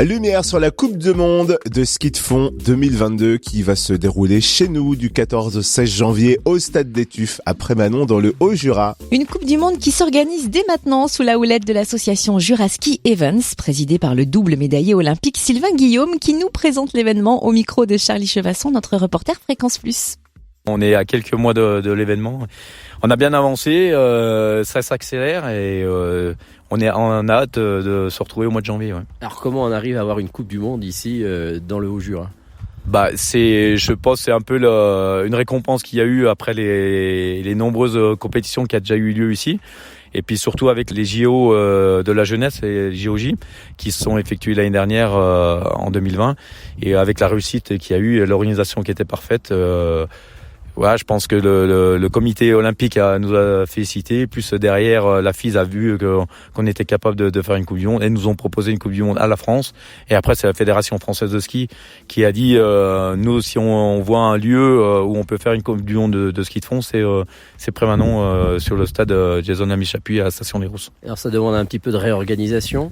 Lumière sur la Coupe du Monde de ski de fond 2022 qui va se dérouler chez nous du 14 au 16 janvier au Stade des Tuffes à Prémanon dans le Haut-Jura. Une Coupe du Monde qui s'organise dès maintenant sous la houlette de l'association Juraski Evans, présidée par le double médaillé olympique Sylvain Guillaume qui nous présente l'événement au micro de Charlie Chevasson, notre reporter Fréquence Plus. On est à quelques mois de l'événement. On a bien avancé, ça s'accélère et on a hâte de se retrouver au mois de janvier. Ouais. Alors comment on arrive à avoir une Coupe du Monde ici dans le Haut-Jura ? Je pense c'est un peu une récompense qu'il y a eu après les nombreuses compétitions qui a déjà eu lieu ici. Et puis surtout avec les JO de la jeunesse et les JOJ qui se sont effectués l'année dernière en 2020 et avec la réussite qu'il y a eu, l'organisation qui était parfaite. Je pense que le comité olympique nous a félicité, plus derrière la FIS a vu qu'on était capable de faire une Coupe du Monde et nous ont proposé une Coupe du Monde à la France. Et après c'est la Fédération française de ski qui a dit nous si on voit un lieu où on peut faire une Coupe du Monde de ski de fond, c'est Prémanon sur le stade Jason Amichapuis à la Station des Rousses. Alors ça demande un petit peu de réorganisation.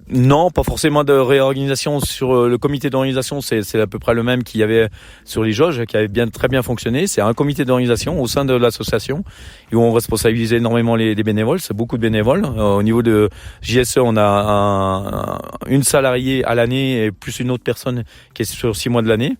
Non, pas forcément de réorganisation sur le comité d'organisation, c'est à peu près le même qu'il y avait sur les jauges, qui avait très bien fonctionné. C'est un comité d'organisation au sein de l'association où on responsabilise énormément les bénévoles, c'est beaucoup de bénévoles. Au niveau de JSE, on a une salariée à l'année et plus une autre personne qui est sur 6 mois de l'année,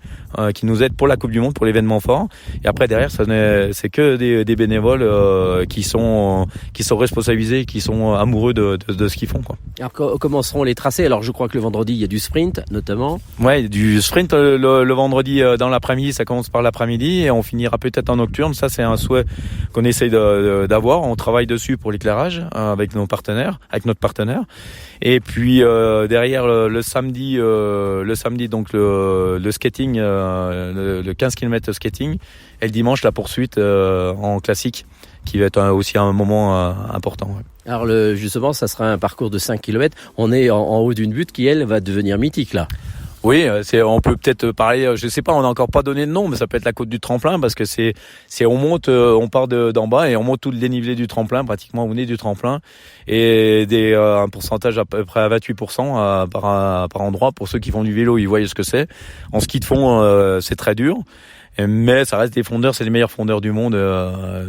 qui nous aide pour la Coupe du Monde, pour l'événement fort. Et après derrière, c'est que des bénévoles qui sont responsabilisés, qui sont amoureux de ce qu'ils font, quoi. Alors comment seront les tracés ? Alors je crois que le vendredi il y a du sprint notamment. Ouais, du sprint le vendredi dans l'après-midi, ça commence par l'après-midi et on finira peut-être en nocturne. Ça c'est un souhait qu'on essaye d'avoir. On travaille dessus pour l'éclairage avec notre partenaire. Et puis derrière le samedi donc le skating, le 15 km skating et le dimanche la poursuite en classique qui va être aussi un moment important. Ouais. Alors justement, ça sera un parcours de 5 km. On est en haut d'une butte qui, elle, va devenir mythique là. Oui, on peut peut-être parler, je sais pas, on n'a encore pas donné de nom, mais ça peut être la côte du tremplin parce que on monte, on part d'en bas et on monte tout le dénivelé du tremplin, pratiquement au nez du tremplin et un pourcentage à peu près à 28% par endroit. Pour ceux qui font du vélo, ils voient ce que c'est. En ski de fond, c'est très dur. Mais ça reste des fondeurs, c'est les meilleurs fondeurs du monde,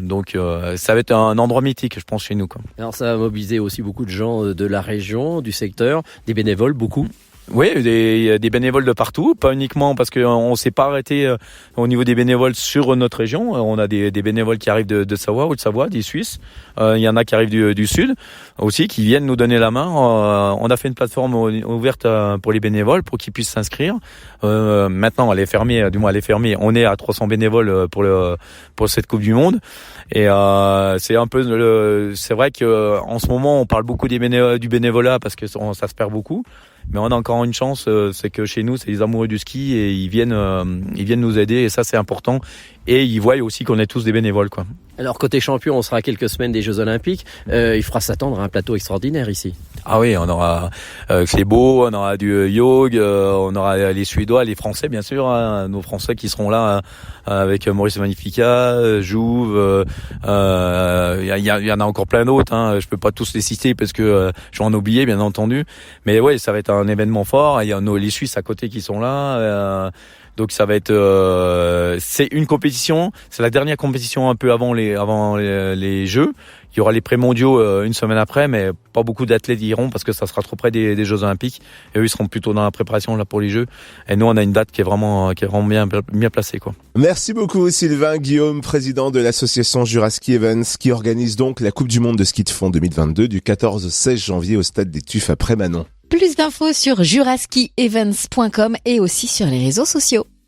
donc ça va être un endroit mythique, je pense, chez nous, quoi. Alors ça va mobiliser aussi beaucoup de gens de la région, du secteur, des bénévoles, beaucoup. Oui, des bénévoles de partout, pas uniquement parce qu'on s'est pas arrêté au niveau des bénévoles sur notre région. On a des bénévoles qui arrivent de Savoie, Haute-Savoie, des Suisses. Il y en a qui arrivent du Sud aussi, qui viennent nous donner la main. On a fait une plateforme ouverte pour les bénévoles pour qu'ils puissent s'inscrire. Maintenant, elle est fermée. On est à 300 bénévoles pour cette Coupe du Monde. Et c'est un peu c'est vrai que en ce moment, on parle beaucoup du bénévolat parce que ça se perd beaucoup. Mais on a encore une chance, c'est que chez nous, c'est les amoureux du ski et ils viennent nous aider et ça c'est important. Et ils voient aussi qu'on est tous des bénévoles, quoi. Alors côté champion, on sera à quelques semaines des Jeux Olympiques. Il fera s'attendre à un plateau extraordinaire ici. Ah oui, on aura Clébo, on aura du Yog, on aura les Suédois, les Français bien sûr, hein, nos Français qui seront là avec Maurice Magnifica, Jouve. Il y en a encore plein d'autres. Hein, je peux pas tous les citer parce que je vais en oublier bien entendu. Mais ouais, ça va être un événement fort. Il y a les Suisses à côté qui sont là. Donc ça va être c'est une compétition, c'est la dernière compétition un peu avant les Jeux. Il y aura les pré-mondiaux une semaine après, mais pas beaucoup d'athlètes y iront parce que ça sera trop près des Jeux Olympiques. Et eux, ils seront plutôt dans la préparation là pour les Jeux. Et nous, on a une date qui est vraiment bien placée, quoi. Merci beaucoup Sylvain Guillaume, président de l'association Juraski Evans, qui organise donc la Coupe du Monde de ski de fond 2022 du 14 au 16 janvier au Stade des Tuffes à Prémanon. Plus d'infos sur juraskievans.com et aussi sur les réseaux sociaux.